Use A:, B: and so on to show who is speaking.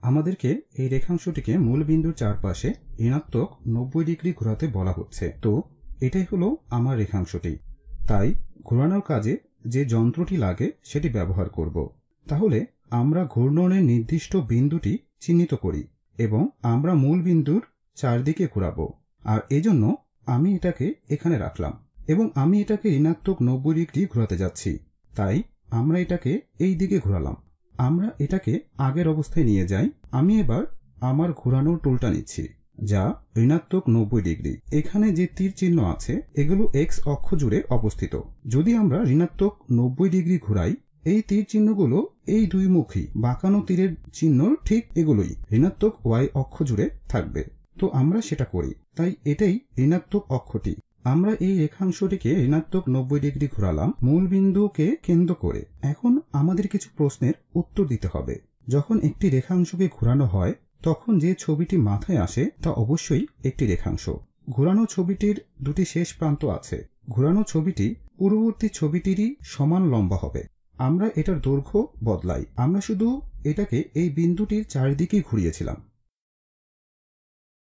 A: আমাদেরকে এই রেখাংশটিকে মূল বিন্দুর চারপাশে ঋণাত্মক 90 ডিগ্রি ঘোরাতে বলা হচ্ছে। তো এটাই হলো আমার রেখাংশটি। তাই ঘোরানোর কাজে যে যন্ত্রটি লাগে সেটি ব্যবহার করব। তাহলে আমরা ঘূর্ণনের নির্দিষ্ট বিন্দুটি চিহ্নিত করি এবং আমরা মূল বিন্দুর চারদিকে ঘোরাবো। আর এজন্য আমি এটাকে এখানে রাখলাম এবং আমি এটাকে ঋণাত্মক 90 ডিগ্রি ঘোরাতে যাচ্ছি। তাই আমরা এটাকে এই দিকে ঘোরালাম। আমরা এটাকে আগের অবস্থায় নিয়ে যাই। আমি এবার আমার ঘোরানোর টুলটা নিচ্ছি, যা ঋণাত্মক 90 ডিগ্রি। এখানে যে তীর চিহ্ন আছে এগুলো এক্স অক্ষ জুড়ে অবস্থিত। যদি আমরা ঋণাত্মক 90 ডিগ্রি ঘোরাই, এই তীর চিহ্নগুলো এই দুইমুখী বাঁকানো তীরের চিহ্ন ঠিক এগুলোই ঋণাত্মক ওয়াই অক্ষ জুড়ে থাকবে। তো আমরা সেটা করি। তাই এটাই ঋণাত্মক অক্ষটি। আমরা এই রেখাংশটিকে ঋণাত্মক 90 ডিগ্রি ঘোরালাম মূল বিন্দুকে কেন্দ্র করে। এখন আমাদের কিছু প্রশ্নের উত্তর দিতে হবে। যখন একটি রেখাংশকে ঘোরানো হয় তখন যে ছবিটি মাথায় আসে তা অবশ্যই একটি রেখাংশ। ঘোরানো ছবিটির দুটি শেষ প্রান্ত আছে। ঘোরানো ছবিটি পূর্ববর্তী ছবিটিরই সমান লম্বা হবে। আমরা এটার দৈর্ঘ্য বদলাই। আমরা শুধু এটাকে এই বিন্দুটির চারিদিকেই ঘুরিয়েছিলাম।